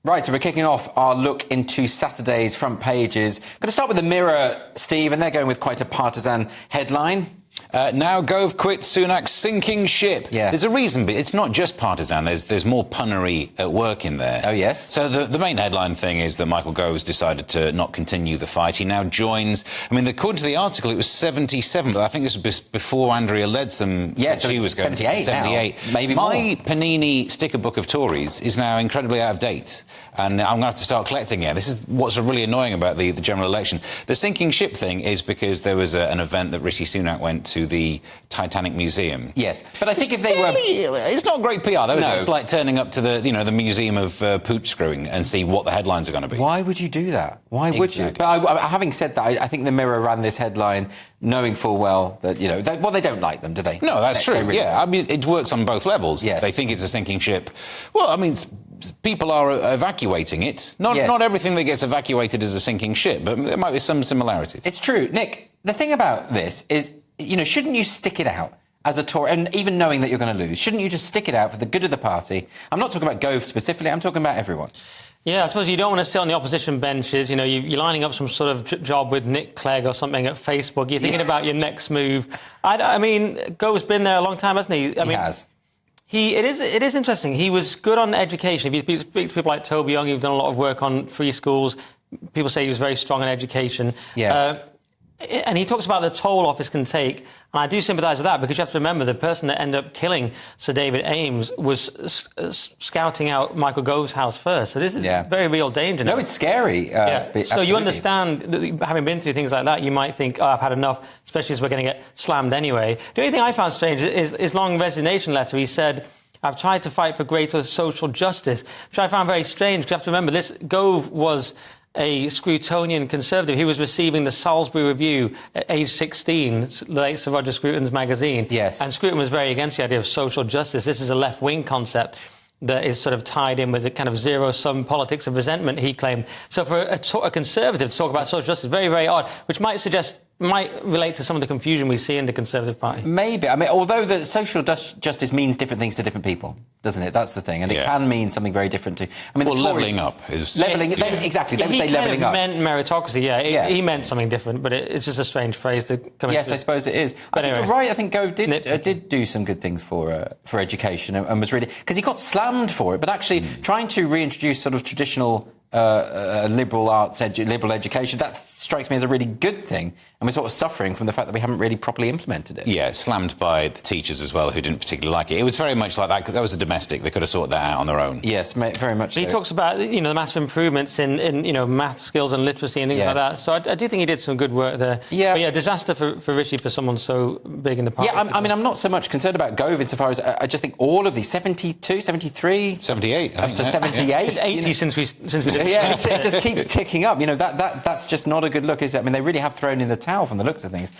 Right, so we're kicking off our look into Saturday's front pages. Going to start with the Mirror, Steve, and they're going with quite a partisan headline. Now Gove quits Sunak's sinking ship. Yeah. There's a reason, but it's not just partisan. There's more punnery at work in there. Oh, yes? So the main headline thing is that Michael Gove's decided to not continue the fight. He now joins... I mean, according to the article, it was 77, but I think this was before Andrea led them. Yeah, so she was going 78 78. Now. Maybe more. My Panini sticker book of Tories is now incredibly out of date, and I'm going to have to start collecting it. This is what's really annoying about the general election. The sinking ship thing is because there was an event that Rishi Sunak went to the Titanic Museum. Yes, but I think if they were... It's not great PR, though, is No. it? It's like turning up to the Museum of Poop Screwing and see what the headlines are going to be. Why would you do that? Why would you? But having said that, I think the Mirror ran this headline knowing full well that, they don't like them, do they? No, that's true. Really yeah, I mean, it works on both levels. Yes. They think it's a sinking ship. Well, I mean, people are evacuating it. Not everything that gets evacuated is a sinking ship, but there might be some similarities. It's true. Nick, the thing about this is, shouldn't you stick it out as a Tory, and even knowing that you're going to lose, shouldn't you just stick it out for the good of the party? I'm not talking about Gove specifically, I'm talking about everyone. Yeah, I suppose you don't want to sit on the opposition benches. You're lining up some sort of job with Nick Clegg or something at Facebook. You're thinking about your next move. I mean, Gove's been there a long time, hasn't he? He has. It is interesting. He was good on education. If you speak to people like Toby Young, who've done a lot of work on free schools, people say he was very strong on education. Yes. And he talks about the toll office can take, and I do sympathise with that, because you have to remember the person that ended up killing Sir David Ames was scouting out Michael Gove's house first. So this is very real danger now. No, it's scary. So absolutely. you understand, that having been through things like that, you might think, I've had enough, especially as we're going to get slammed anyway. The only thing I found strange is his long resignation letter. He said, I've tried to fight for greater social justice, which I found very strange, because you have to remember, Gove was a Scrutonian Conservative. He was receiving the Salisbury Review at age 16, the late Sir Roger Scruton's magazine. Yes. And Scruton was very against the idea of social justice. This is a left-wing concept that is sort of tied in with the kind of zero-sum politics of resentment, he claimed. So for a Conservative to talk about social justice, very, very odd, which might relate to some of the confusion we see in the Conservative Party. Maybe. I mean, although the social justice means different things to different people, doesn't it? That's the thing. And it can mean something very different to... I mean, levelling up is... Exactly. They would say levelling up. He meant meritocracy, He meant something different, but it's just a strange phrase to come into. Yes, I suppose it is. But I think you're right. I think Gove did do some good things for education and was really... Because he got slammed for it, but actually trying to reintroduce sort of traditional... liberal arts, liberal education, that strikes me as a really good thing. And we're sort of suffering from the fact that we haven't really properly implemented it. Yeah, slammed by the teachers as well, who didn't particularly like it. It was very much like that. That was a domestic. They could have sorted that out on their own. Yes, very much so. He talks about, the massive improvements in math skills and literacy and things like that. So I do think he did some good work there. Yeah. But disaster for Rishi, for someone so big in the party. Yeah, I mean, I'm not so much concerned about Gove insofar as I just think all of these 72, 73... 78. Up to 78. It's 80 since we did. Yeah, it just keeps ticking up. That's just not a good look, is it? I mean, they really have thrown in the towel from the looks of things.